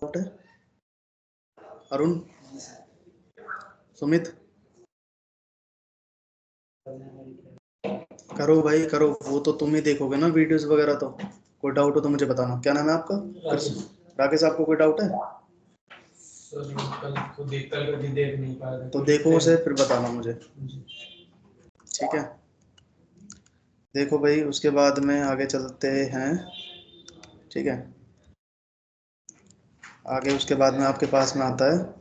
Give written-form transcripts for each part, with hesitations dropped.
Doubt है? अरुण, सुमित, करो भाई करो, वो तो तुम ही देखोगे ना वीडियोस वगैरह, तो कोई डाउट हो तो मुझे बताना। क्या नाम है आपका? राकेश। आपको कोई डाउट है तो देखो उसे, फिर बताना मुझे, ठीक है? देखो भाई, उसके बाद में आगे चलते हैं, ठीक है? आगे उसके बाद में आपके पास में आता है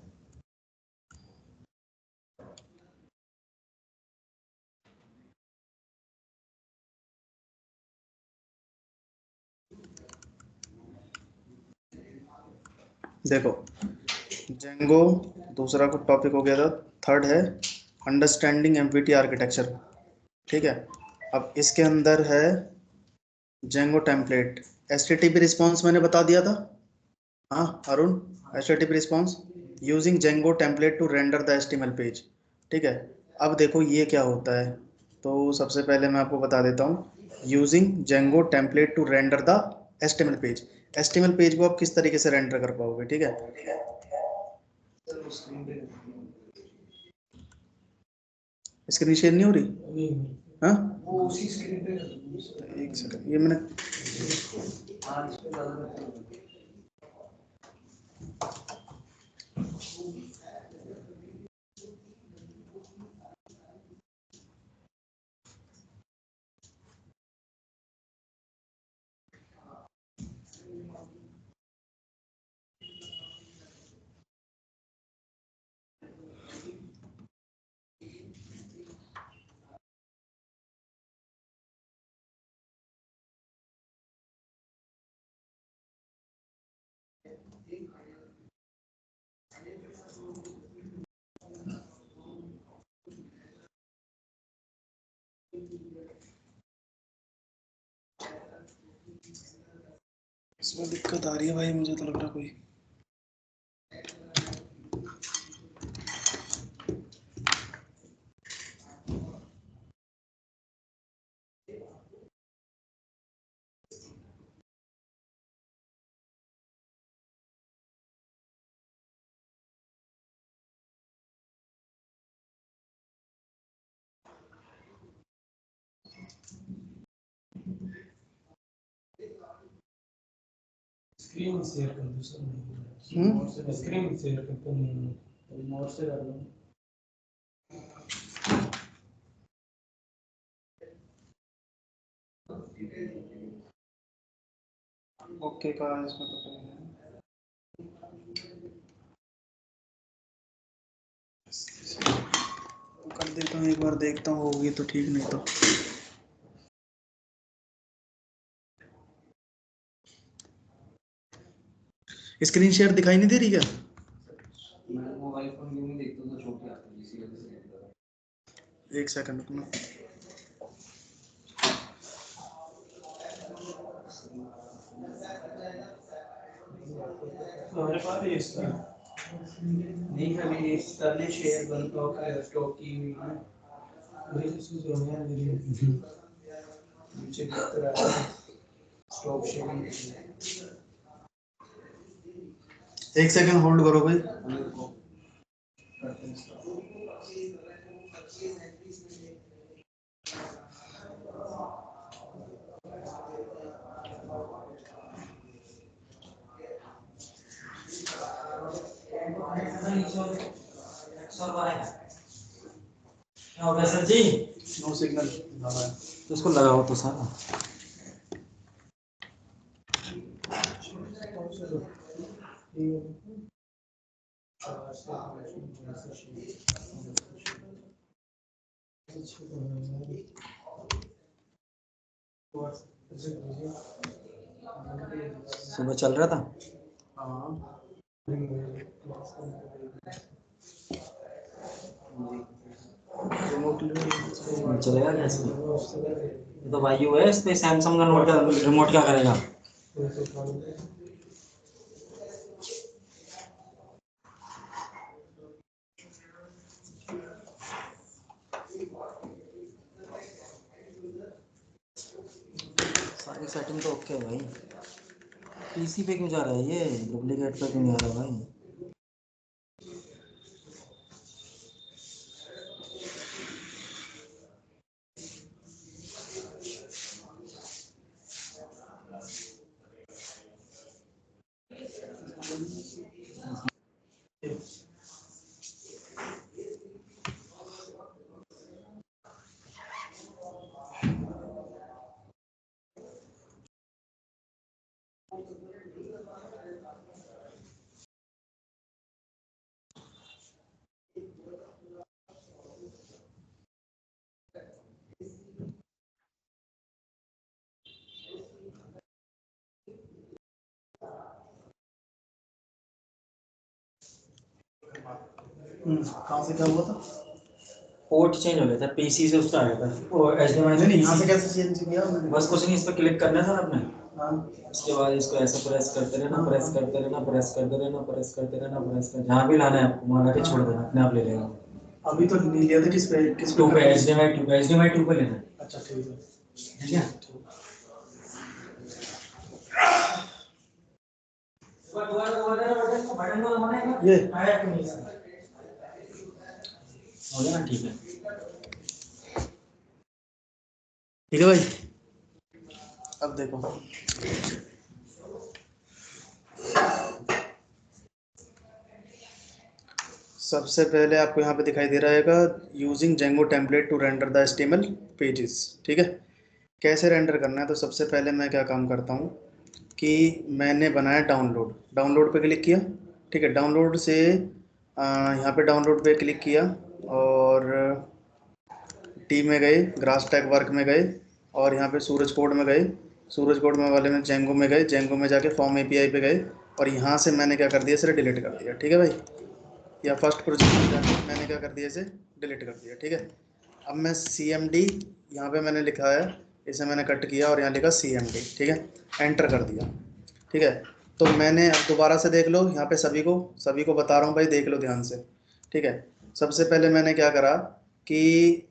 देखो, जेंगो दूसरा को टॉपिक हो गया था। थर्ड है अंडरस्टैंडिंग एमवीटी आर्किटेक्चर, ठीक है? अब इसके अंदर है जेंगो टेम्पलेट। एचटीटीपी रिस्पॉन्स मैंने बता दिया था, हाँ Arun, HTTP response using Django template to render the HTML page, ठीक है? अब देखो ये क्या होता है, तो सबसे पहले मैं आपको बता देता हूँ, using Django template to render the HTML page. HTML page को आप किस तरीके से रेंडर कर पाओगे, ठीक है? स्क्रीन शेयर नहीं हो रही? हाँ, वो उसी स्क्रीन पे, एक सेकंड, ये मैंने इसमें दिक्कत आ रही है भाई, मुझे तो लग रहा कोई। स्क्रीन शेयर कर दो सर, स्क्रीन शेयर करते हैं, मोर से कर लो। ओके का इसमें तो कोई नहीं। कर देता हूँ, एक बार देखता हूँ होगी तो ठीक, नहीं तो स्क्रीन शेयर दिखाई नहीं दे रही क्या? मैं मोबाइल फोन में नहीं देखता तो छोड़ के आता हूँ, इसी वजह से देखता हूँ। एक सेकंड रुकना। हमारे पास है इसका नहीं, अभी करने शेयर बंद तो स्टॉक की हुई है, वही तो चीज हो गया मेरी नीचे दिख रहा है स्टॉक शेयरिंग। एक सेकंड होल्ड करो भाई। सर जी नो सिग्नल। तो इसको लगाओ तो सारा सुबह चल रहा था। हाँ चलेगा क्या इसमें? तो भाई है इस पे सैमसंग का नोट का रिमोट क्या करेगा? सारी सेटिंग तो ओके है भाई। पीसी पे क्यों जा रहा है ये, डुप्लीकेट पे क्यों जा रहा है भाई? कहाँ से क्या हुआ था? पोर्ट चेंज हो गया था, पीसी से उसका आ गया था और एचडीएमआई नहीं, यहाँ से कैसे चेंज किया मैंने? बस कुछ नहीं, इस पर क्लिक करना था आपने। हाँ, उसके बाद इसको ऐसे प्रेस करते रहना, हाँ, प्रेस हाँ। करते रहना, प्रेस करते रहना, प्रेस करते रहना, प्रेस कर जहाँ भी लाना है आपको वहाँ लाके छोड़ देना, अपने आप ले लेगा। अभी तो नहीं लिया था, किस पे टू पे करना है? एचडीएमआई टू पे लेना है। अच्छा, ठीक है। ठीक है, ये हो गया ना, ठीक है। ठीक है भाई, अब देखो सबसे पहले आपको यहाँ पे दिखाई दे रहेगा using Django template to render the HTML pages. ठीक है, कैसे रेंडर करना है? तो सबसे पहले मैं क्या काम करता हूँ कि मैंने बनाया डाउनलोड पे क्लिक किया। ठीक है, डाउनलोड से यहाँ पे डाउनलोड पे क्लिक किया और टी में गए, ग्रास टैग वर्क में गए और यहाँ पे सूरज कोड में गए, सूरज कोड में वाले में जेंगो में गए, जेंगो में जाके फॉर्म एपीआई पे गए और यहाँ से मैंने क्या कर दिया, इसे डिलीट कर दिया। ठीक है भाई, या फर्स्ट प्रोजेक्ट में जाके मैंने क्या कर दिया, इसे डिलीट कर दिया। ठीक है, अब मैं सी एम डी यहाँ पर मैंने लिखा है, इसे मैंने कट किया और यहाँ लिखा सी एम डी। ठीक है, एंटर कर दिया। ठीक है, तो मैंने अब दोबारा से देख लो, यहाँ पे सभी को बता रहा हूँ भाई, देख लो ध्यान से। ठीक है, सबसे पहले मैंने क्या करा कि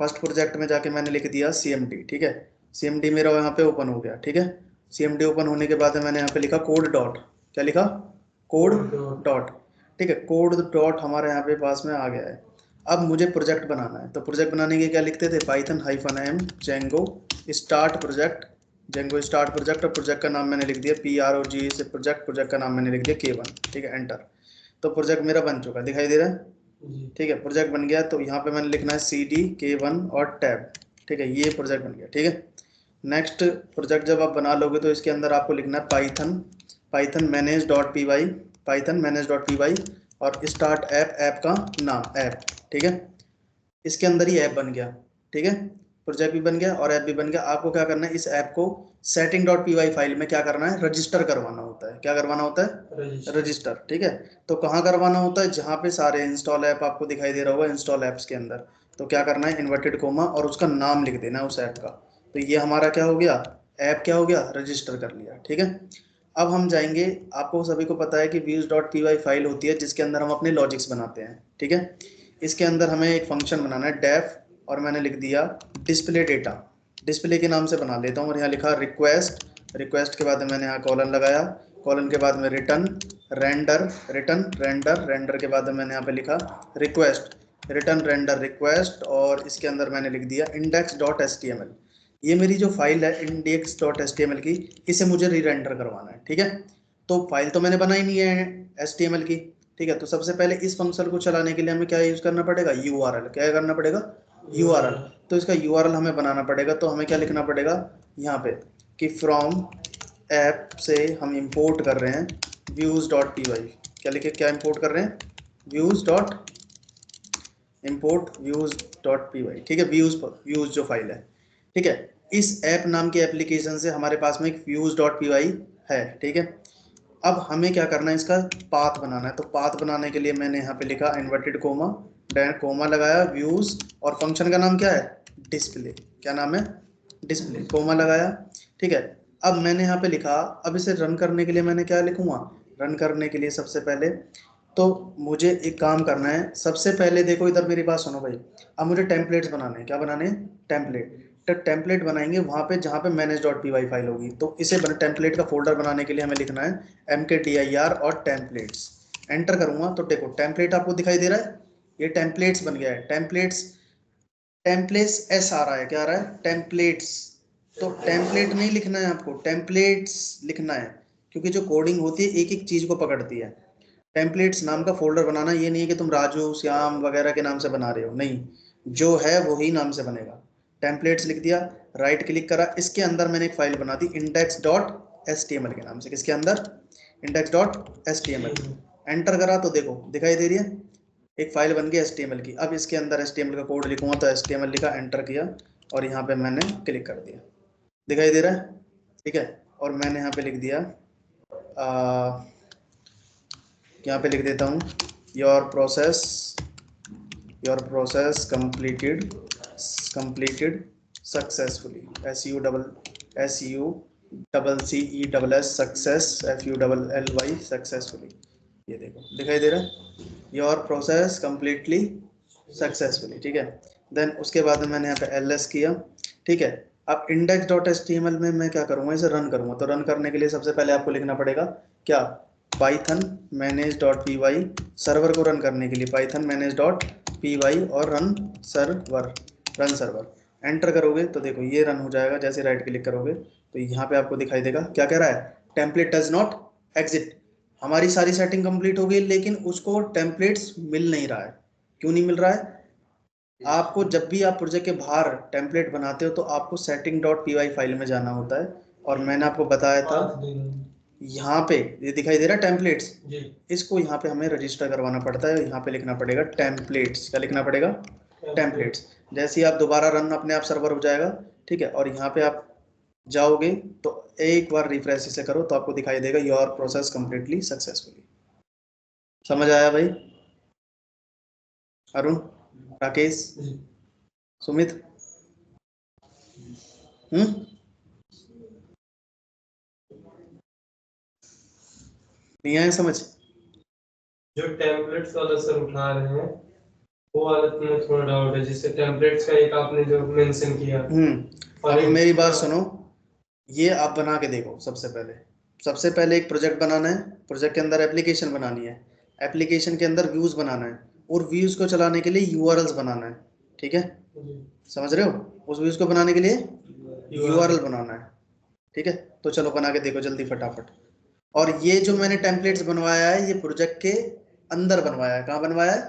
फर्स्ट प्रोजेक्ट में जाके मैंने लिख दिया CMD। ठीक है, CMD मेरा यहाँ पे ओपन हो गया। ठीक है, CMD ओपन होने के बाद मैंने यहाँ पे लिखा कोड डॉट, क्या लिखा, कोड डॉट। ठीक है, कोड डॉट हमारे यहाँ पे पास में आ गया है। अब मुझे प्रोजेक्ट बनाना है, तो प्रोजेक्ट बनाने के क्या लिखते थे, Python -m Django start project, Django start project और प्रोजेक्ट का नाम मैंने लिख दिया PROG से प्रोजेक्ट का नाम मैंने लिख दिया K1। ठीक है, एंटर। तो प्रोजेक्ट मेरा बन चुका, दिखाई दे रहा है। ठीक है, प्रोजेक्ट बन गया, तो यहाँ पे मैंने लिखना है CD K1 और टैब। ठीक है, ये प्रोजेक्ट बन गया। ठीक है, नेक्स्ट प्रोजेक्ट जब आप बना लोगे तो इसके अंदर आपको लिखना है पाइथन मैनेज.py और स्टार्ट ऐप का नाम ऐप। ठीक है, इसके अंदर ही ऐप बन गया। ठीक है, प्रोजेक्ट भी बन गया और ऐप भी बन गया। आपको क्या करना है, इस ऐप को setting.py फाइल में क्या करना है, रजिस्टर करवाना होता है। क्या करवाना होता है, रजिस्टर। ठीक है, तो कहाँ करवाना होता है, जहाँ पे सारे इंस्टॉल ऐप आपको दिखाई दे रहा होगा, इंस्टॉल ऐप्स के अंदर। तो क्या करना है, इन्वर्टेड कोमा और उसका नाम लिख देना है उस ऐप का। तो ये हमारा क्या हो गया, ऐप क्या हो गया, रजिस्टर कर लिया। ठीक है, अब हम जाएंगे, आपको सभी को पता है कि views.py फाइल होती है जिसके अंदर हम अपने लॉजिक्स बनाते हैं। ठीक है, इसके अंदर हमें एक फंक्शन बनाना है डेफ, और मैंने लिख दिया डिस्प्ले डेटा, डिस्प्ले के नाम से बना लेता हूँ और यहाँ लिखा रिक्वेस्ट के बाद मैंने यहाँ कॉलन लगाया, कॉलन के बाद में रिटर्न रेंडर के बाद मैंने यहाँ पे लिखा रिटर्न रेंडर रिक्वेस्ट, और इसके अंदर मैंने लिख दिया index.html। ये मेरी जो फाइल है index.html की, इसे मुझे री रेंडर करवाना है। ठीक है, तो फाइल तो मैंने बनाई नहीं है HTML की। ठीक है, तो सबसे पहले इस फंक्शन को चलाने के लिए हमें क्या यूज करना पड़ेगा, URL। क्या करना पड़ेगा, URL। तो इसका URL हमें बनाना पड़ेगा, तो हमें क्या लिखना पड़ेगा यहाँ पे कि फ्रॉम ऐप से हम इंपोर्ट कर रहे हैं views.py। क्या लिखे, क्या इंपोर्ट कर रहे हैं, views.py। ठीक है, व्यूज जो फाइल है। ठीक है, इस ऐप नाम के एप्लीकेशन से हमारे पास में एक views.py है। ठीक है, अब हमें क्या करना है, इसका पाथ बनाना है। तो पाथ बनाने के लिए मैंने यहाँ पे लिखा इन्वर्टेड कोमा लगाया व्यूज, और फंक्शन का नाम क्या है, डिस्प्ले। क्या नाम है, डिस्प्ले, कोमा लगाया। ठीक है, अब मैंने यहाँ पे लिखा, अब इसे रन करने के लिए मैंने क्या लिखूंगा, रन करने के लिए सबसे पहले तो मुझे एक काम करना है। सबसे पहले देखो इधर मेरी बात सुनो भाई, अब मुझे टेम्पलेट्स बनाने हैं। क्या बनाने हैं, टेम्पलेट बनाएंगे वहाँ पे जहाँ पे manage.py फाइल होगी। तो इसे टेम्पलेट का फोल्डर बनाने के लिए हमें लिखना है mkdir और टेम्पलेट्स। एंटर करूंगा तो देखो टेम्पलेट आपको दिखाई दे रहा है, ये टेम्पलेट्स बन गया है। टेम्पलेट्स टेम्पलेट्स एस आ रहा है, क्या आ रहा है, टेम्पलेट्स। तो टेम्पलेट नहीं लिखना है आपको, टेम्पलेट्स लिखना है, क्योंकि जो कोडिंग होती है एक एक चीज को पकड़ती है। टेम्पलेट्स नाम का फोल्डर बनाना, ये नहीं है कि तुम राजू श्याम वगैरह के नाम से बना रहे हो, नहीं, जो है वही नाम से बनेगा। टेम्पलेट्स लिख दिया, राइट क्लिक करा, इसके अंदर मैंने एक फाइल बना दी index.html के नाम से। किसके अंदर, index.html। एंटर करा तो देखो दिखाई दे रही है, एक फाइल बन गई HTML की। अब इसके अंदर HTML का कोड लिखूंगा तो HTML लिखा, एंटर किया और यहाँ पे मैंने क्लिक कर दिया, दिखाई दे रहा है, ठीक है। और मैंने यहाँ पे लिख दिया, यहाँ पे लिख देता हूँ your process completed successfully, success successfully। ये देखो दिखाई दे रहा है, योर प्रोसेस कम्प्लीटली सक्सेसफुली, ठीक है। देन उसके बाद में मैंने यहाँ पे ls किया, ठीक है। अब index.html में मैं क्या करूँगा, इसे रन करूँगा। तो रन करने के लिए सबसे पहले आपको लिखना पड़ेगा क्या, python manage.py। सर्वर को रन करने के लिए python manage.py और रन सर्वर। एंटर करोगे तो देखो ये रन हो जाएगा। जैसे राइट क्लिक करोगे तो यहाँ पे आपको दिखाई देगा, क्या कह रहा है, टेम्पलेट डज नॉट एग्जिट। हमारी सारी सेटिंग कंप्लीट हो गई, लेकिन उसको टेम्पलेट्स मिल नहीं रहा है। क्यों नहीं मिल रहा है, आपको जब भी आप प्रोजेक्ट के बाहर टेम्पलेट बनाते हो तो आपको setting.py फाइल में जाना होता है। और मैंने आपको बताया था यहाँ पे ये दिखाई दे रहा है टेम्पलेट्स, इसको यहाँ पे हमें रजिस्टर करवाना पड़ता है। यहाँ पे लिखना पड़ेगा टेम्पलेट्स, क्या लिखना पड़ेगा, टेम्पलेट्स। जैसे ही आप दोबारा रन अपने आप सर्वर हो जाएगा, ठीक है। और यहाँ पे आप जाओगे तो एक बार रिफ्रेश इसे करो तो आपको दिखाई देगा योर प्रोसेस कंप्लीटली सक्सेसफुली। समझ आया भाई, अरुण, राकेश, सुमित, नहीं आया समझ। जो टेम्पलेट्स वाला सर उठा रहे हैं वो वाला में थोड़ा डाउट है, जैसे टेम्पलेट्स का एक आपने जो मेंशन किया। अभी मेरी बात सुनो, ये आप बना के देखो। सबसे पहले एक प्रोजेक्ट बनाना है, प्रोजेक्ट के अंदर एप्लीकेशन बनानी है, एप्लीकेशन के अंदर व्यूज बनाना है, और व्यूज को चलाने के लिए यूआरएल्स बनाना है, ठीक है। समझ रहे हो, उस व्यूज को बनाने के लिए यूआरएल बनाना है, ठीक है। तो चलो बना के देखो जल्दी फटाफट। और ये जो मैंने टेम्पलेट्स बनवाया है ये प्रोजेक्ट के अंदर बनवाया है। कहाँ बनवाया है,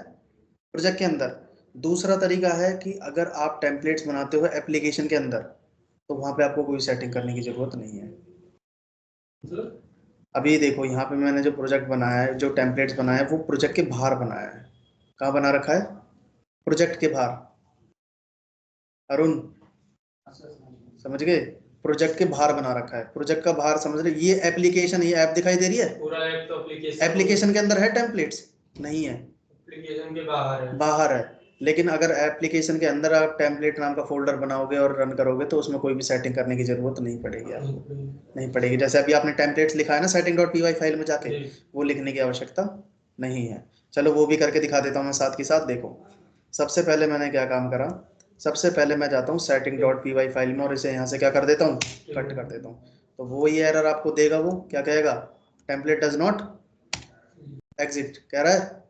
प्रोजेक्ट के अंदर। दूसरा तरीका है कि अगर आप टेम्पलेट्स बनाते हो एप्लीकेशन के अंदर तो वहां पे आपको कोई सेटिंग करने की जरूरत नहीं है। अभी देखो यहाँ पे मैंने जो प्रोजेक्ट बनाया है, जो टेम्पलेट्स बनाया है, वो प्रोजेक्ट के बाहर बनाया है। कहाँ बना रखा है, प्रोजेक्ट के बाहर। अरुण समझ गए, प्रोजेक्ट के बाहर बना रखा है। प्रोजेक्ट का बाहर समझ रहे, ये एप्लीकेशन, ये ऐप दिखाई दे रही है, पूरा ऐप तो एप्लीकेशन के अंदर है, टेम्पलेट्स नहीं है, एप्लीकेशन के बाहर है। बाहर है। लेकिन अगर एप्लीकेशन के अंदर आप टेम्पलेट नाम का फोल्डर बनाओगे और रन करोगे तो उसमें कोई भी सेटिंग करने की जरूरत नहीं पड़ेगी आपको, नहीं पड़ेगी। जैसे अभी आपने टेम्पलेट्स लिखा है ना setting.py फाइल में जाके, वो लिखने की आवश्यकता नहीं है। चलो वो भी करके दिखा देता हूँ मैं साथ के साथ। देखो सबसे पहले मैंने क्या काम करा, सबसे पहले मैं जाता हूँ setting.py फाइल में और इसे यहाँ से क्या कर देता हूँ, कट कर देता हूँ। तो वो ये एरर आपको देगा, वो क्या कहेगा, टेम्पलेट डज नॉट एग्जिट कह रहा है,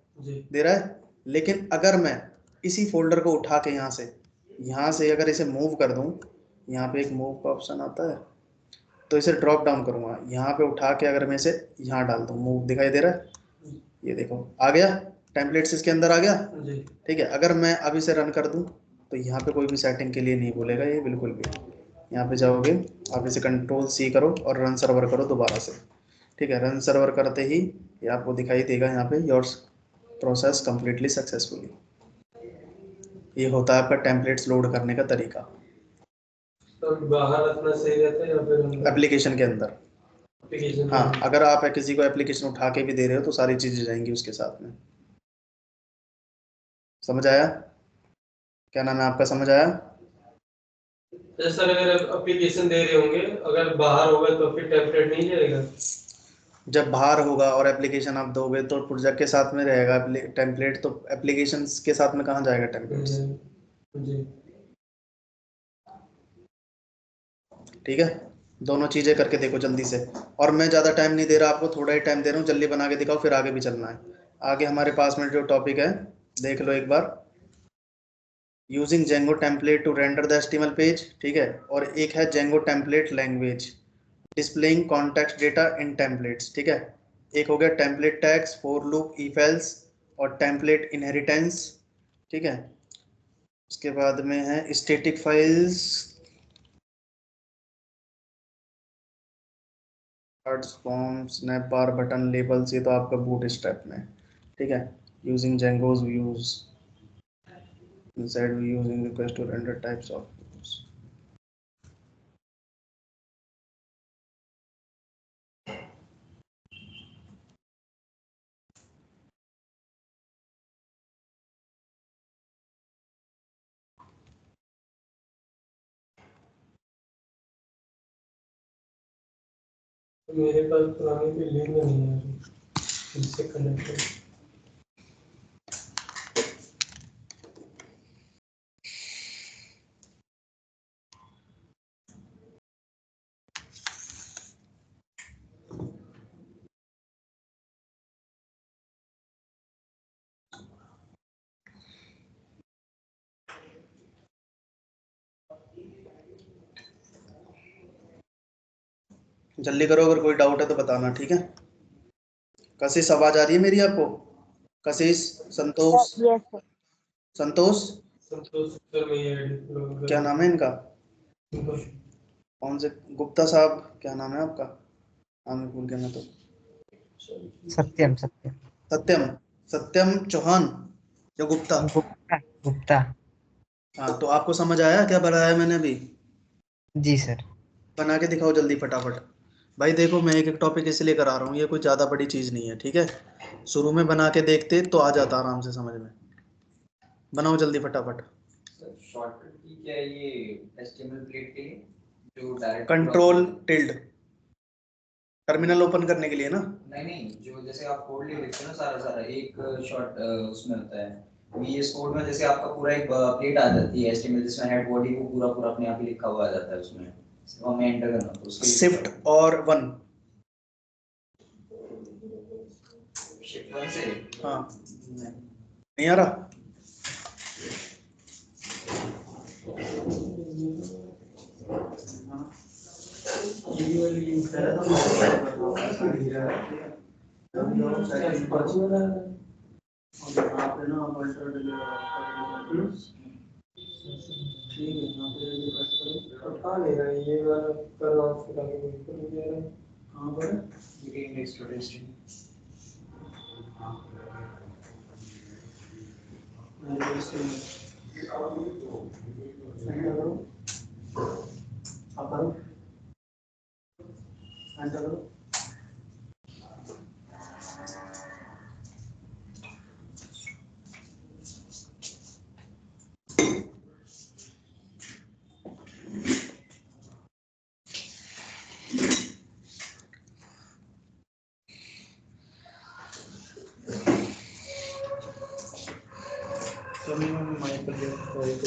दे रहा है। लेकिन अगर मैं इसी फोल्डर को उठा के यहाँ से अगर इसे मूव कर दूं, यहाँ पे एक मूव का ऑप्शन आता है, तो इसे ड्रॉप डाउन करूंगा, यहाँ पे उठा के अगर मैं इसे यहाँ डाल दूं, मूव दिखाई दे रहा है, ये देखो आ गया, टेम्पलेट्स इसके अंदर आ गया, ठीक है। अगर मैं अब इसे रन कर दूं तो यहाँ पे कोई भी सेटिंग के लिए नहीं बोलेगा ये बिल्कुल भी। यहाँ पे जाओगे आप इसे Ctrl+C करो और रन सर्वर करो दोबारा से, ठीक है। रन सर्वर करते ही ये आपको दिखाई देगा यहाँ पे योर प्रोसेस कंप्लीटली सक्सेसफुली। ये होता है आपका टेम्पलेट्स लोड करने का तरीका। तो बाहर रखना सही रहता है या फिर एप्लीकेशन के अंदर, एप्लीकेशन? हाँ, अगर आप किसी को एप्लीकेशन उठा के भी दे रहे हो तो सारी चीजें जाएंगी उसके साथ में। समझ आया, क्या नाम है आपका, समझ आया। सर अगर एप्लीकेशन दे रहे होंगे, अगर बाहर होगा तो फिर टेम्पलेट नहीं जाएगा? जब बाहर होगा और एप्लीकेशन आप दोगे तो प्रोजेक्ट के साथ में रहेगा टेम्पलेट, तो एप्लीकेशन के साथ में कहाँ जाएगा टेम्पलेट्स। जी। ठीक है, दोनों चीजें करके देखो जल्दी से। और मैं ज्यादा टाइम नहीं दे रहा आपको, थोड़ा ही टाइम दे रहा हूँ, जल्दी बना के दिखाओ, फिर आगे भी चलना है। आगे हमारे पास में जो टॉपिक है देख लो एक बार, using Django template to render the HTML page, ठीक है। और एक है Django template language, displaying context data in templates, ठीक है। एक हो गया template tags, for loop, if else और टेम्पलेट इनहेरिटेंस, ठीक है। उसके बाद में है static files, form, snap bar, button, labels, ये तो आपका बूट स्ट्रैप में, ठीक है। Using Django's views, inside we using request to render types of views. मेरे पास पुरानी कोई लिंक नहीं है इससे कनेक्टेड। जल्दी करो, अगर कोई डाउट है तो बताना, ठीक है। कशिश आवाज आ रही है मेरी आपको? कशिश, संतोष, यस सर। संतोष, संतोष सर में ऐड क्या नाम है इनका, कौन से, गुप्ता साहब, क्या नाम है आपका? हाँ मैं भूल गया मैं तो। सत्यम सत्यम सत्यम, सत्यम चौहान या गुप्ता? गुप्ता गुप्ता। हाँ, तो आपको समझ आया क्या बनाया मैंने अभी? जी सर। बना के दिखाओ जल्दी फटाफट। भाई देखो, मैं एक एक टॉपिक इसलिए करा रहा हूँ, ये कोई ज़्यादा बड़ी चीज़ नहीं है, ठीक है। शुरू में बना के देखते तो आ जाता आराम से समझ में। बनाओ जल्दी फटाफट। शॉर्टकट की क्या है ये एचटीएमएल प्लेट के लिए जो direct control tilde, terminal open करने के लिए ना? नहीं नहीं, जो जैसे आप कोड लिखते हो ना सारा सारा एक शॉर्ट उसमें होता है वीएस कोड में, जैसे आपका पूरा एक प्लेट आ जाती है एचटीएमएल जिसमें हेड बॉडी को पूरा पूरा अपने आप ही लिखा हुआ आ जाता है उसमें, सिर्फ हमें एंटर करना होता है उसके लिए। शिफ्ट और 1, शिफ्ट 1 से हाँ नहीं आ रहा? ये वाली लिंक है ये वाला पर ऑफ करके बिल्कुल नहीं आ रहा। कहां पर है? ये नेक्स्ट टेस्टिंग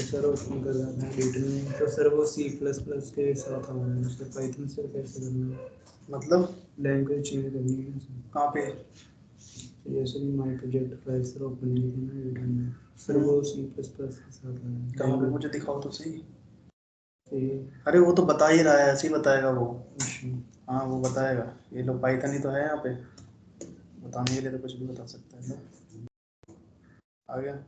सर ओपन कर रहा था डिटेल में, तो सर वो C++ के साथ आ रहा है, उसका पाइथन सर कैसे करना है? मतलब लैंग्वेज चेंज करनी है सर। कहाँ पे? जैसे कि my project file sir open करना है डिटेल में, सर वो C++ के साथ आ रहा है। कहाँ पे मुझे दिखाओ तो सही। ये अरे वो तो बता ही रहा है, ऐसे ही बताएगा वो। अच्छा हाँ वो बताएगा, ये लो पाइथन ही तो है यहाँ पे, बताने के लिए तो कुछ भी बता सकता है। लो आ गया।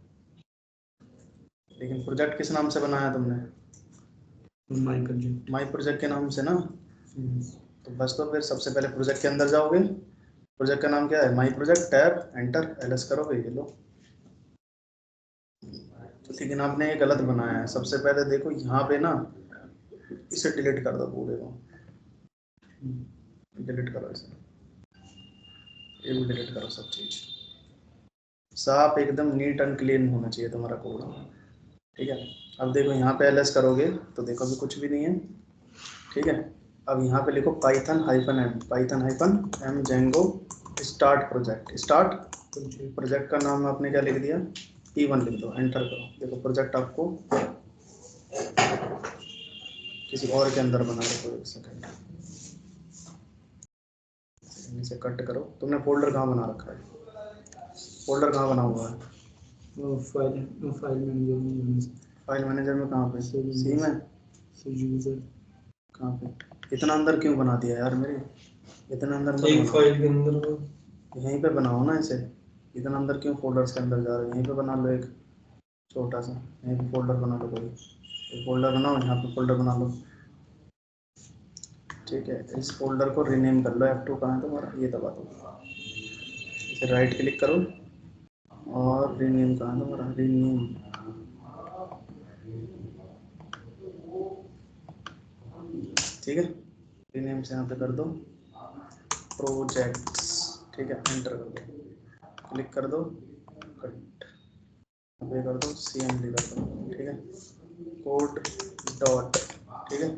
लेकिन प्रोजेक्ट किस नाम से बनाया तुमने? My project. माई प्रोजेक्ट के नाम से ना? तो बस, तो फिर सबसे पहले प्रोजेक्ट के अंदर जाओगे, प्रोजेक्ट का नाम क्या है? My project, tab enter, LS करोगे, ये लो। तो लेकिन आपने ये गलत बनाया है। सबसे पहले देखो यहाँ पे ना, इसे डिलीट कर दो पूरे को, डिलीट करो इसे, ये भी डिलीट करो, सब चीज़ साफ एकदम नीट एंड क्लीन होना चाहिए तुम्हारा कोड, ठीक है। अब देखो यहाँ पे एलएस करोगे तो देखो अभी कुछ भी नहीं है, ठीक है। अब यहाँ पे लिखो Python hyphen M, Python hyphen M Django start project, start project का नाम आपने क्या लिख दिया? P1 लिख दो, एंटर करो। देखो प्रोजेक्ट आपको किसी और के अंदर बना रखो। एक सेकंड, इसे कट करो। तुमने फोल्डर कहाँ बना रखा है? फोल्डर कहाँ बना हुआ है? वो फाइल मैनेजर में। फाइल मैनेजर में कहाँ पे? सी में? यूजर कहाँ पे? इतना अंदर क्यों बना दिया यार मेरे? इतना अंदर मत एक बनाओ। फाइल के अंदर वो यहीं पे बनाओ ना इसे। इतना अंदर क्यों फोल्डर्स के अंदर जा रहे हो? यहीं पे बना लो एक छोटा सा, यहीं पे फोल्डर बना लो कोई। एक फोल्डर बनाओ, यहाँ पे फोल्डर बना लो। ठीक है, इस फोल्डर को रीनेम कर लो। F2 कहाँ है तुम्हारा? ये दबा दो। इसे राइट क्लिक करो और रीनेम कहाँ है तुम्हारा? रीनेम। ठीक है, रीनेम से यहाँ पे कर दो प्रोजेक्ट्स। ठीक है, एंटर कर दो, क्लिक कर दो, कट पे कर दो, CMD कर दो। ठीक है, कोड डॉट। ठीक है,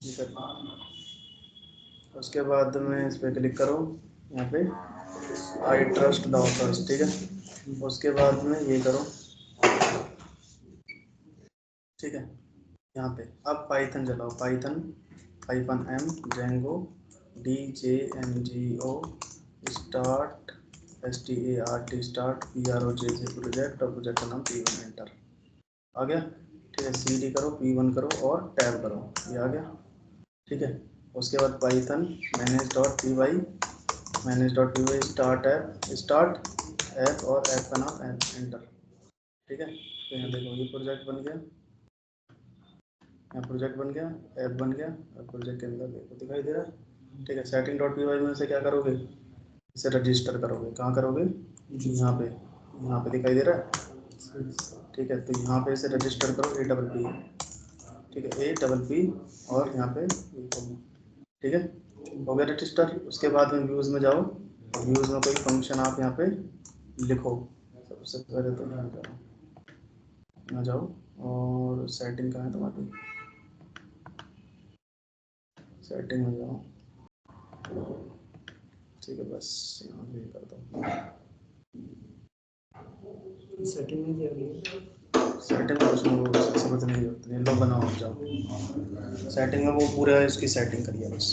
ये कर दो। उसके बाद में इस पर क्लिक करो, यहाँ पे आई ट्रस्ट द ऑथर्स। ठीक है, उसके बाद में ये करो। ठीक है, यहाँ पे अब पाइथन चलाओ। Python -m Django DJNGO start START start PROJC project और प्रोजेक्ट का नाम P1। एंटर। आ गया? ठीक है, CD करो, P1 करो और टैब करो। ये आ गया? ठीक है, उसके बाद पाइथन manage.py स्टार्ट ऐप और ऐप का नाम ऐप। एंटर। ठीक है, तो यहाँ देखो ये प्रोजेक्ट बन गया, यहाँ प्रोजेक्ट बन गया, ऐप बन गया। और प्रोजेक्ट के अंदर देखो दिखाई दे रहा है। ठीक है, setting.py में से क्या करोगे? इसे रजिस्टर करोगे। कहाँ करोगे? यहाँ पे दिखाई दे रहा है। ठीक है, तो यहाँ पे इसे रजिस्टर करो APP। ठीक है, APP और यहाँ पे ठीक है, हो गया रजिस्टर। उसके बाद में व्यूज़ में जाओ, व्यूज़ में कोई फंक्शन आप यहाँ पे लिखो। सबसे पहले तो यहाँ जाओ, यहाँ जाओ और सेटिंग कहाँ है तुम्हारी? सेटिंग में जाओ। ठीक है, बस यहाँ पे कर दो। सेटिंग में क्या है? सेटिंग में कुछ नहीं समझने की जरूरत नहीं, लो बनाओ जाओ। सेटिंग में वो पूरा इसकी सेटिंग करिए बस।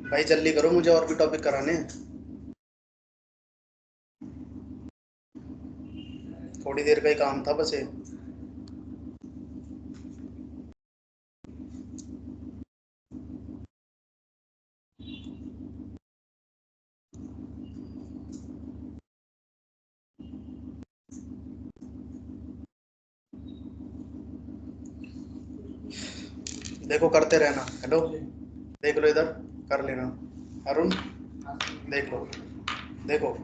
भाई जल्दी करो, मुझे और भी टॉपिक कराने हैं, थोड़ी देर का ही काम था बस ये। देखो करते रहना। हेलो, देख लो इधर, कर लेना। अरुण देख लो, देखो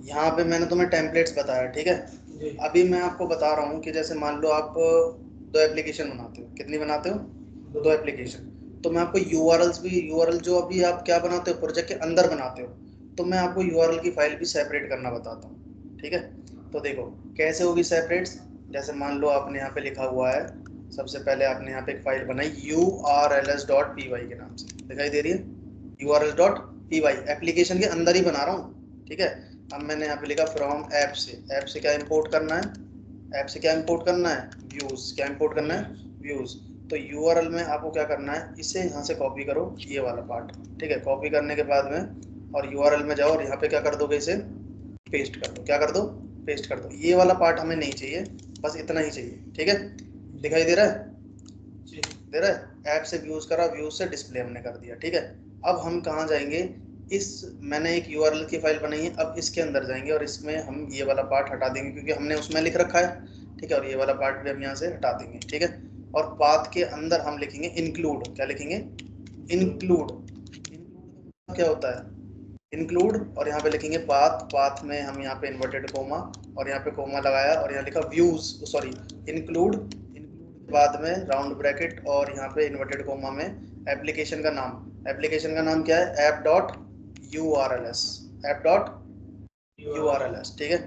यहाँ पे मैंने तुम्हें टेम्पलेट्स बताया, ठीक है। जी अभी मैं आपको बता रहा हूँ कि जैसे मान लो आप दो एप्लीकेशन बनाते हो, कितनी बनाते हो? दो एप्लीकेशन। तो मैं आपको यूआरएल्स भी, यूआरएल जो अभी आप क्या बनाते हो प्रोजेक्ट के अंदर बनाते हो, तो मैं आपको यूआरएल की फाइल भी सेपरेट करना बताता हूँ, ठीक है। तो देखो कैसे होगी सेपरेट। जैसे मान लो आपने यहाँ पे लिखा हुआ है, सबसे पहले आपने यहाँ पे एक फाइल बनाई urls.py के नाम से, दिखाई दे रही है? urls.py एप्लीकेशन के अंदर ही बना रहा हूँ, ठीक है। अब मैंने यहाँ पे लिखा फ्रॉम ऐप से, ऐप से क्या इंपोर्ट करना है? ऐप से क्या इंपोर्ट करना है? व्यूज। क्या इंपोर्ट करना है? व्यूज। तो यूआरएल में आपको क्या करना है, इसे यहाँ से कॉपी करो, ये वाला पार्ट, ठीक है। कॉपी करने के बाद में और यूआरएल में जाओ और यहाँ पे क्या कर दोगे, इसे पेस्ट कर दो। क्या कर दो? पेस्ट कर दो। ये वाला पार्ट हमें नहीं चाहिए, बस इतना ही चाहिए, ठीक है। दिखाई दे रहा है? जी दे रहा है? ऐप से व्यूज करा, व्यूज से डिस्प्ले हमने कर दिया, ठीक है। अब हम कहाँ जाएंगे, इस मैंने एक यूआरएल की फाइल बनाई है, अब इसके अंदर जाएंगे और इसमें हम ये वाला पार्ट हटा देंगे क्योंकि हमने उसमें लिख रखा है, ठीक है। और ये वाला पार्ट भी हम यहाँ से हटा देंगे, ठीक है। और पाथ के अंदर हम लिखेंगे इंक्लूड। क्या लिखेंगे? इंक्लूड। इंक्लूड क्या होता है? इंक्लूड। और यहाँ पे लिखेंगे पाथ, पाथ में हम यहाँ पे इन्वर्टेड कोमा और यहाँ पे कोमा लगाया और यहाँ लिखा व्यूज, सॉरी इंक्लूड, इंक्लूड के बाद में राउंड ब्रैकेट और यहाँ पे इन्वर्टेड कोमा में एप्लीकेशन का नाम। एप्लीकेशन का नाम क्या है? App dot U R L S, app dot U R L S, ठीक है।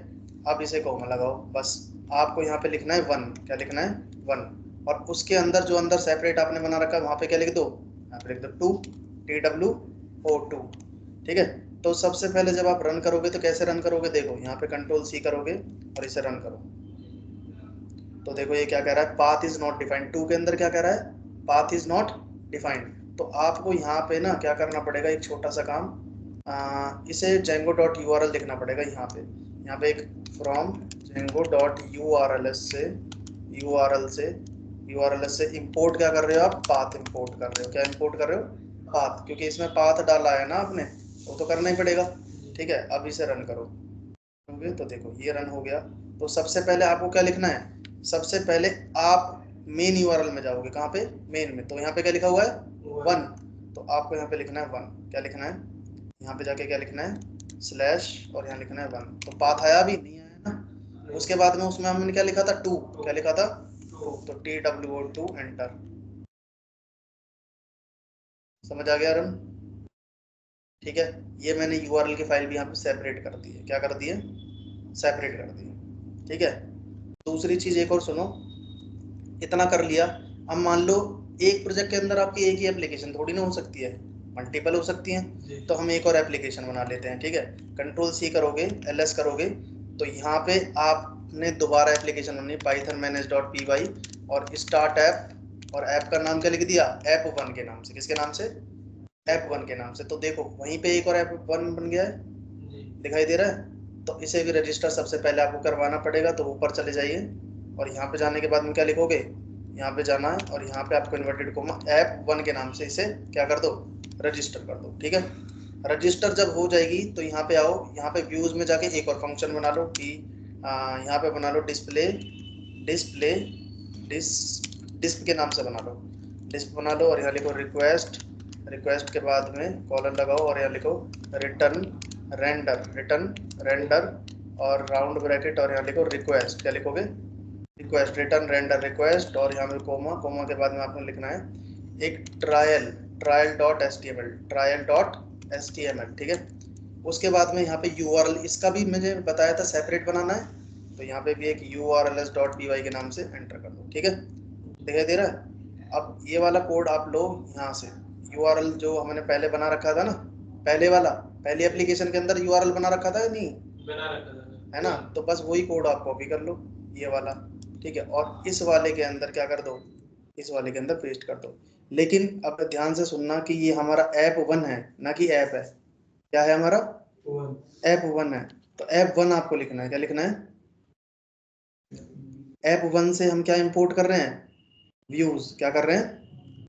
अब इसे कोमा लगाओ, बस आपको यहाँ पे लिखना है वन। क्या लिखना है? वन। और उसके अंदर जो अंदर सेपरेट आपने बना रखा है वहाँ पे क्या लिख दो? यहाँ पे लिख दो टू, TWO2, ठीक है। तो सबसे पहले जब आप रन करोगे तो कैसे रन करोगे, देखो यहाँ पे कंट्रोल सी करोगे और इसे रन करो। तो देखो ये क्या कह रहा है, path is not defined. Two के अंदर क्या कह रहा है? Path is not defined. तो आपको यहाँ पे ना क्या करना पड़ेगा, एक छोटा सा काम, इसे Django dot U R L लिखना पड़ेगा यहाँ पे एक from Django dot U R L S से, यू आर एल से, यू आर एल एस से इम्पोर्ट क्या कर रहे हो आप? पाथ इम्पोर्ट कर रहे हो। क्या इम्पोर्ट कर रहे हो? पाथ, क्योंकि इसमें पाथ डाला है ना आपने, वो तो करना ही पड़ेगा, ठीक है। अब इसे रन करो, तो देखो ये रन हो गया। तो सबसे पहले आपको क्या लिखना है, सबसे पहले आप मेन यूआरएल में जाओगे। कहाँ पे? मेन में। तो यहाँ पे क्या लिखा हुआ है? वन। तो आपको यहाँ पे लिखना है वन। क्या लिखना है? यहाँ पे जाके क्या लिखना है? स्लैश और यहाँ लिखना है वन। तो पाथ आया? भी नहीं आया ना। उसके बाद में उसमें हमने क्या लिखा था? टू। क्या लिखा था? टू। तो TWO2 एंटर। समझ आ गया रन? ठीक है। ये मैंने यूआरएल की फाइल भी यहाँ पे सेपरेट कर दी है। क्या कर दी है? सेपरेट कर दी है, ठीक है। दूसरी चीज एक और सुनो, इतना कर लिया। अब मान लो एक प्रोजेक्ट के अंदर आपकी एक ही एप्लीकेशन थोड़ी ना हो सकती है, मल्टीपल हो सकती हैं। तो हम एक और एप्लीकेशन बना लेते हैं, ठीक है। कंट्रोल सी करोगे, LS करोगे, तो यहाँ पे आपने दोबारा एप्लीकेशन बनानी, Python manage dot P Y और स्टार्ट ऐप, और ऐप का नाम क्या लिख दिया? ऐप वन के नाम से। किसके नाम से? ऐप वन के नाम से। तो देखो वहीं पे एक और ऐप वन बन गया है, दिखाई दे रहा है? तो इसे भी रजिस्टर सबसे पहले आपको करवाना पड़ेगा। तो ऊपर चले जाइए और यहाँ पे जाने के बाद में क्या लिखोगे, यहाँ पे जाना है और यहाँ पे आपको इन्वर्टेड कोमा ऐप वन के नाम से इसे क्या कर दो? रजिस्टर कर दो, ठीक है। रजिस्टर जब हो जाएगी तो यहाँ पे आओ, यहाँ पे व्यूज में जाके एक और फंक्शन बना लो कि यहाँ पे बना लो डिस्प्ले, डिस्प्ले डिस डिस्प के नाम से बना लो, डिस्प बना लो। और यहाँ लिखो रिक्वेस्ट, रिक्वेस्ट के बाद में कॉलर लगाओ और यहाँ लिखो रिटर्न रेंडर, रिटर्न रेंडर और राउंड ब्रैकेट और यहाँ लिखो रिक्वेस्ट। क्या लिखोगे? रिक्वेस्ट, रिटर्न रेंडर रिक्वेस्ट और यहाँ पे कोमा, कोमा के बाद में आपको लिखना है एक trial, trial dot S T M L, trial dot S T M L, ठीक है। उसके बाद में यहाँ पे यूआरएल, इसका भी मैंने बताया था सेपरेट बनाना है, तो यहाँ पे भी एक urls डॉट पी वाई के नाम से एंटर कर दो, ठीक है। दिखाई दे रहा है? अब ये वाला कोड आप लो यहाँ से, यूआरएल जो हमने पहले बना रखा था ना, पहले वाला, पहली एप्लीकेशन के अंदर यूआरएल बना रखा था या नहीं? बना रखा था है ना? तो बस वही कोड आप कॉपी कर लो, ये वाला, ठीक है। और इस वाले के अंदर क्या कर दो, इस वाले के अंदर पेस्ट कर दो। लेकिन अब ध्यान से सुनना कि ये हमारा ऐप 1 है, ना कि ऐप है। क्या है हमारा? ऐप 1 है। तो ऐप 1 आपको लिखना है। क्या लिखना है? ऐप 1 से हम क्या इंपोर्ट कर रहे हैं? व्यूज। क्या कर रहे हैं?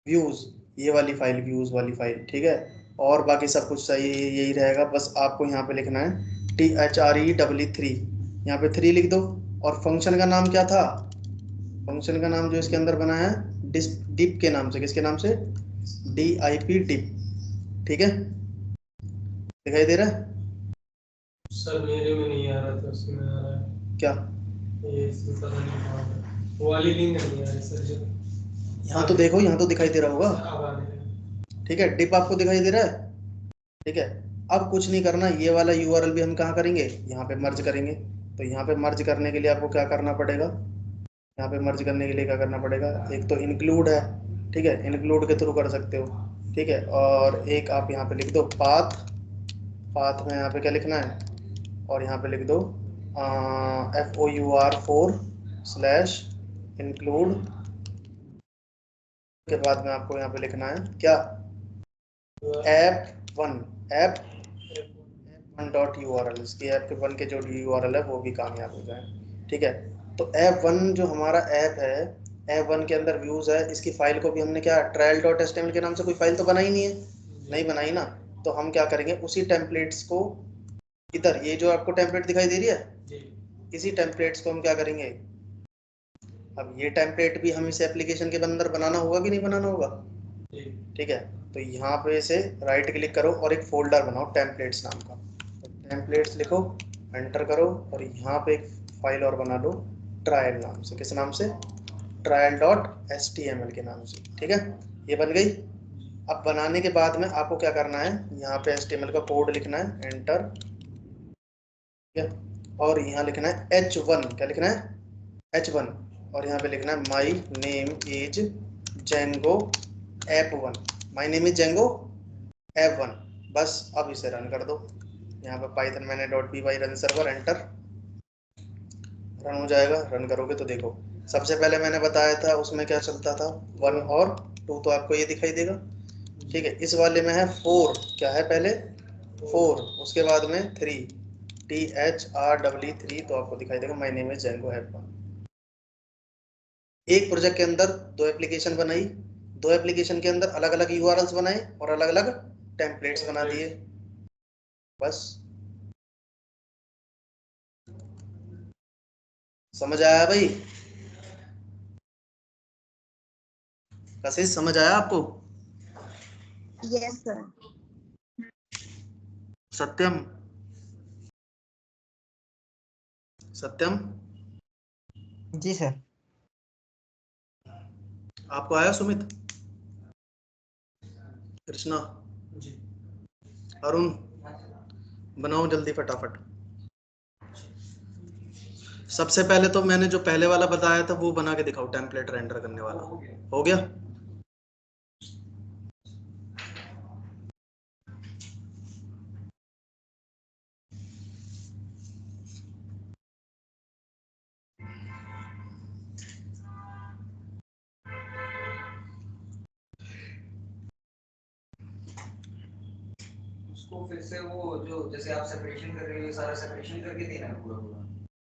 व्यूज। ये वाली फाइल, व्यूज वाली फाइल, ठीक है। और बाकी सब कुछ सही यही रहेगा, बस आपको यहाँ पे लिखना है THRE3। यहाँ पे 3 लिख दो। और फंक्शन का नाम क्या था? फंक्शन का नाम जो इसके अंदर बना है डिप के नाम से। किसके नाम से? DIP DIP. ठीक है, दिखाई दे रहा है? सर मेरे में नहीं आ रहा था, उसमें आ रहा है। क्या? ये इसमें पता नहीं कहाँ है। वो वाली लिंक नहीं आ रही सर जो। यहाँ तो देखो, यहाँ तो दिखाई दे रहा होगा। अब आ रही है। ठीक है, डिप आपको दिखाई दे रहा है। ठीक है, अब कुछ नहीं करना, ये वाला यूआरएल भी हम कहाँ करेंगे? यहाँ पे मर्ज करेंगे। तो यहाँ पे मर्ज करने के लिए आपको क्या करना पड़ेगा? यहाँ पे मर्ज करने के लिए क्या करना पड़ेगा? एक तो इंक्लूड है, ठीक है, इंक्लूड के थ्रू कर सकते हो। ठीक है, और एक आप यहाँ पे लिख दो पाथ। पाथ में यहाँ पे क्या लिखना है? और यहाँ पे लिख दो FOUR4/include। के बाद में आपको यहाँ पे लिखना है क्या? ऐप 1। App 1.url। इसकी ऐप के 1 के जो URL है वो भी कामयाब हो जाए। ठीक है, तो ऐप 1 जो हमारा ऐप है, ऐप 1 के अंदर व्यूज है। इसकी फाइल को भी हमने क्या trial.html के नाम से कोई फाइल तो बनाई नहीं है? नहीं बनाई ना। तो हम क्या करेंगे, उसी टेम्पलेट्स को इधर, ये जो आपको टेम्पलेट दिखाई दे रही है, इसी टेम्पलेट्स को हम क्या करेंगे, अब ये टेम्पलेट भी हम इस एप्लीकेशन के अंदर बनाना होगा कि नहीं बनाना होगा? ठीक है, तो यहाँ पे से राइट क्लिक करो और एक फोल्डर बनाओ टेम्पलेट्स नाम का। टेम्पलेट्स लिखो, एंटर करो, और यहाँ पे एक फाइल और बना लो ट्रायल नाम से। किस नाम से? trial.html के नाम से। ठीक है, ये बन गई। अब बनाने के बाद में आपको क्या करना है, यहाँ पे HTML का कोड लिखना है, एंटर। ठीक है, और यहाँ लिखना है H1। क्या लिखना है? H1। और यहाँ पे लिखना है my name is Django app 1। My name is Django app 1। बस अब इसे रन कर दो। यहाँ पे पाइथन मैंने .py run server, enter. Run हो जाएगा। रन करोगे तो देखो, सबसे पहले मैंने बताया था उसमें क्या चलता था, 1 और 2, तो आपको ये दिखाई देगा। ठीक है, इस वाले में है 4। क्या है पहले? 4, उसके बाद में 3, THRE3, तो आपको दिखाई देगा my name is Django app 1। एक प्रोजेक्ट के अंदर 2 एप्लीकेशन बनाई, 2 एप्लीकेशन के अंदर अलग अलग यूआरएल्स बनाए और अलग अलग टेम्पलेट्स बना दिए। बस, समझ आया भाई? कशिश समझ आया आपको? Yes sir. Satyam? Satyam, ji sir. आपको आया? सुमित, कृष्णा, जी। अरुण, बनाओ जल्दी फटाफट। सबसे पहले तो मैंने जो पहले वाला बताया था वो बना के दिखाओ, टेम्पलेट रेंडर करने वाला। हो गया? उसको फिर से वो जो जैसे आप सेपरेशन कर रहे हो, सारा सेपरेशन करके देना है पूरा पूरा।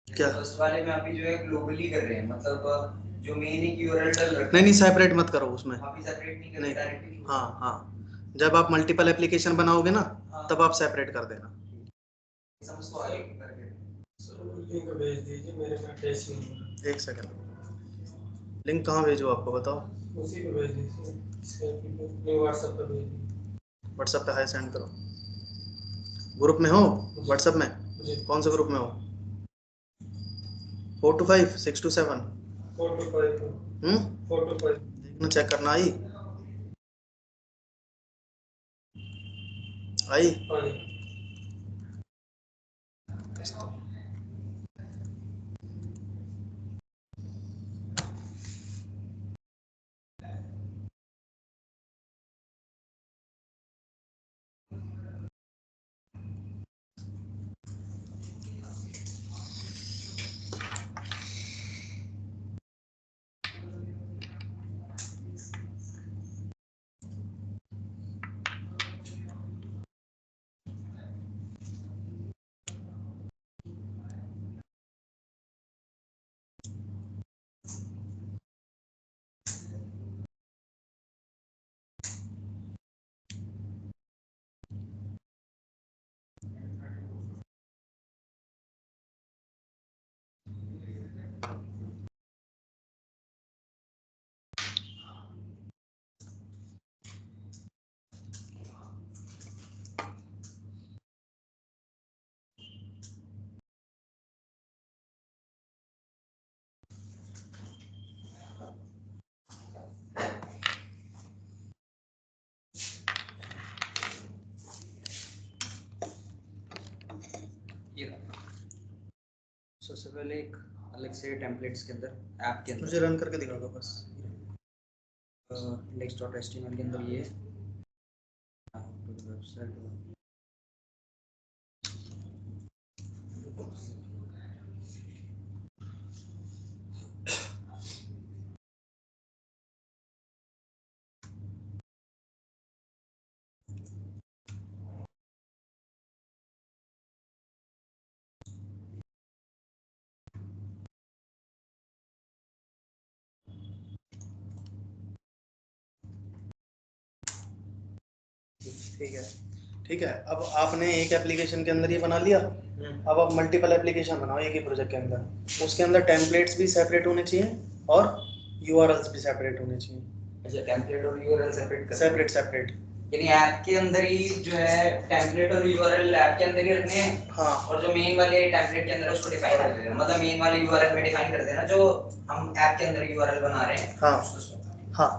क्या? फर्स्ट वाले में अभी जो है ग्लोबली कर रहे हैं, मतलब जो मेन एक यूआरएल डल रखा है। नहीं नहीं, सेपरेट मत करो उसमें। अभी सेपरेट नहीं नहीं, करके डायरेक्टली। हाँ हाँ, जब आप मल्टीपल एप्लीकेशन बनाओगे ना, तब आप सेपरेट कर देना। समझ तो आ रही है करके। सर लिंक भेज दीजिए, मेरे में अटैच नहीं हो रहा। एक सेकंड, लिंक कहाँ भेजो आपको बताओ? उसी पे भेज दीजिए, अपने व्हाट्सएप पे भेज दीजिए। व्हाट्सएप पे हाई सेंड करो। ग्रुप में हो? व्हाट्सएप में जी। कौन से ग्रुप में हो? 4 to 5, 6 to 7? 4 to 5। 4 to 5। देखना, चेक करना। आई? आई? हाँ जी। सबसे पहले एक अलग से टेम्पलेट्स के अंदर ऐप के मुझे अंदर रन करके दिखा दो बस। index.html के अंदर ये वेबसाइट ठीक है, ठीक है। अब आपने एक एप्लीकेशन के अंदर ये बना लिया, अब आप मल्टीपल एप्लीकेशन बनाओ एक ही प्रोजेक्ट के अंदर। उसके अंदर टेम्पलेट्स भी सेपरेट होने चाहिए और यूआरएल्स भी सेपरेट होने चाहिए। अच्छा, टेम्पलेट और यूआरएल सेपरेट करना है। Separate separate. यानी ऐप के अंदर ही जो है टेम्पलेट और यूआरएल ऐप के अंदर ही रखने हैं। हाँ। और जो मेन वाले टेम्पलेट के अंदर है उसको डिफाइन कर देना, मतलब मेन वाले यूआरएल में डिफाइन कर देना जो हम ऐप के अंदर यूआरएल बना रहे हैं। हाँ हाँ।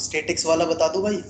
स्टैटिक्स वाला बता दूं भाई?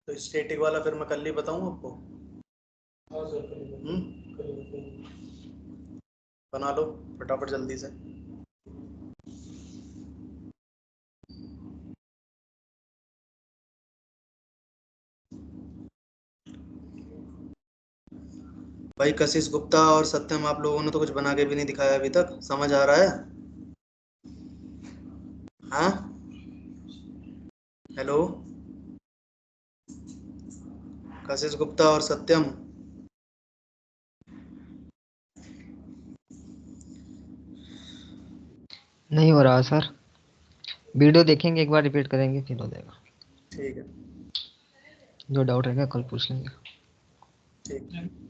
तो स्टैटिक वाला फिर मैं कल ही बताऊँ आपको। हाँ सर करिए हम्म, करिए। बना लो फटाफट जल्दी से। भाई कशिश गुप्ता और सत्यम, आप लोगों ने तो कुछ बना के भी नहीं दिखाया अभी तक, समझ आ रहा है? हाँ, हेलो, कशिश गुप्ता और सत्यम। नहीं हो रहा सर, वीडियो देखेंगे एक बार, रिपीट करेंगे फिर हो जाएगा। ठीक है। जो डाउट रहेगा कल पूछ लेंगे। ठीक।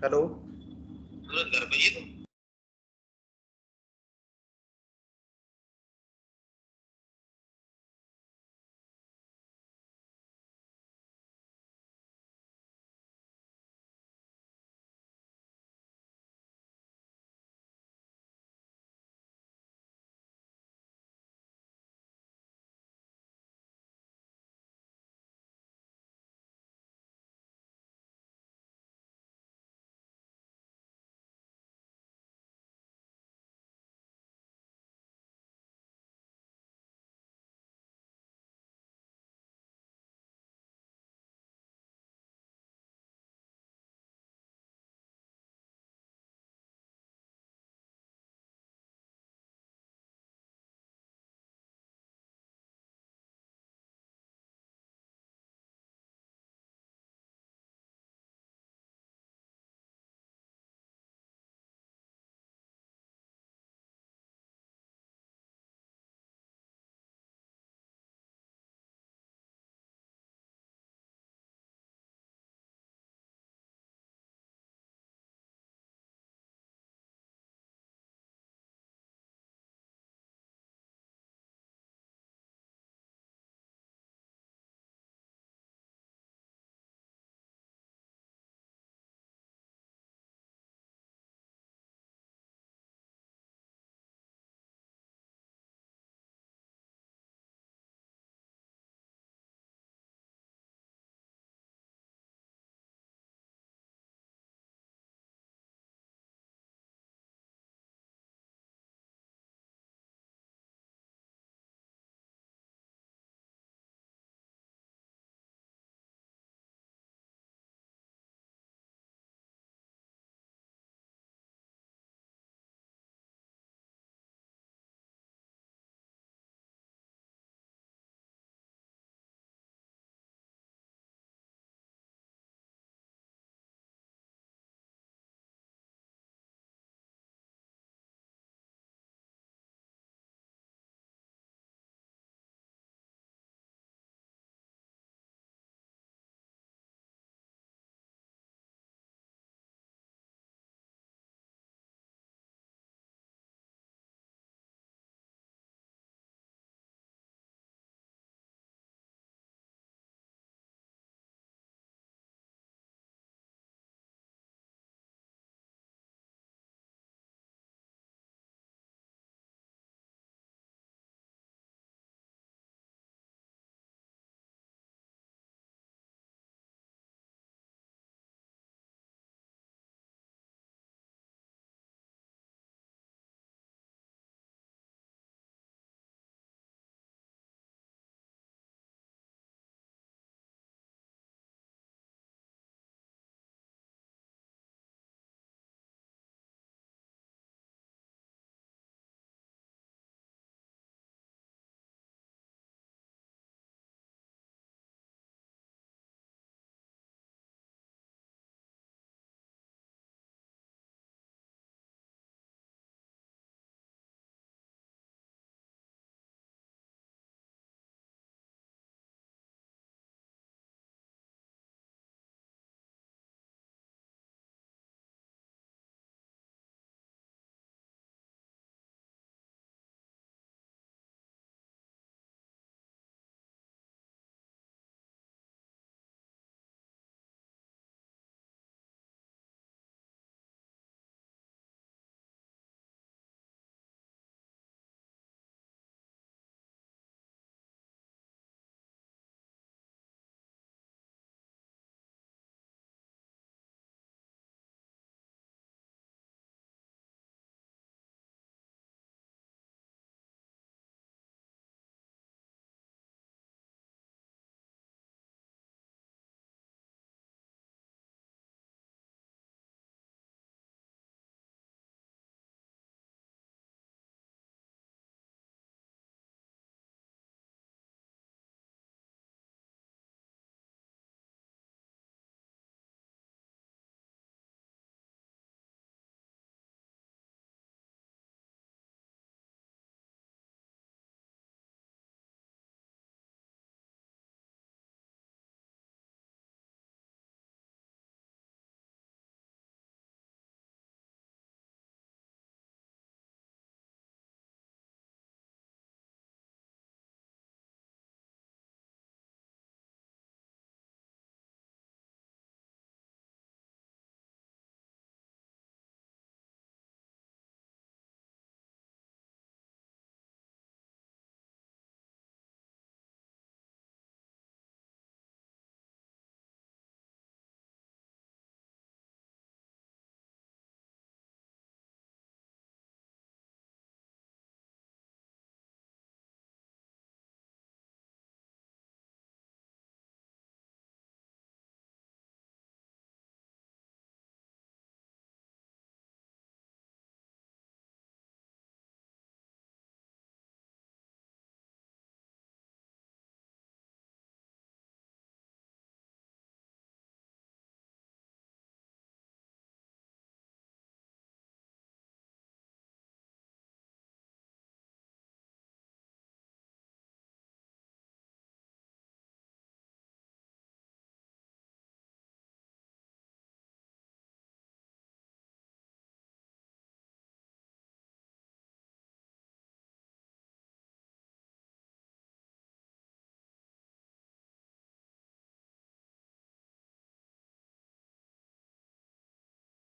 हेलो, घर पे ही तो।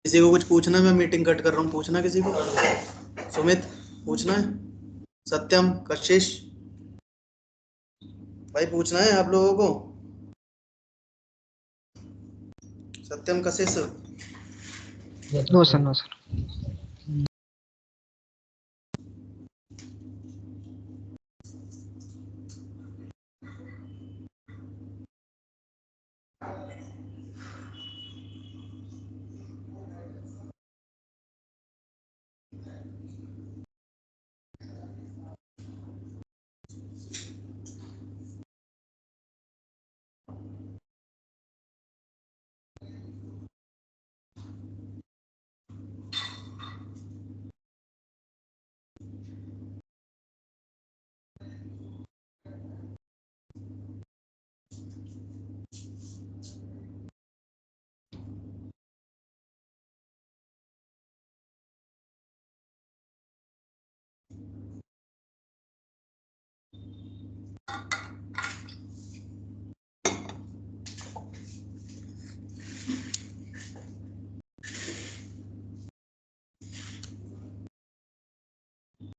किसी को कुछ पूछना है? मैं मीटिंग कट कर रहा हूँ, पूछना किसी को? सुमित पूछना है? सत्यम, कशिश भाई पूछना है आप लोगों को? Satyam, Kashish? No sir, no sir.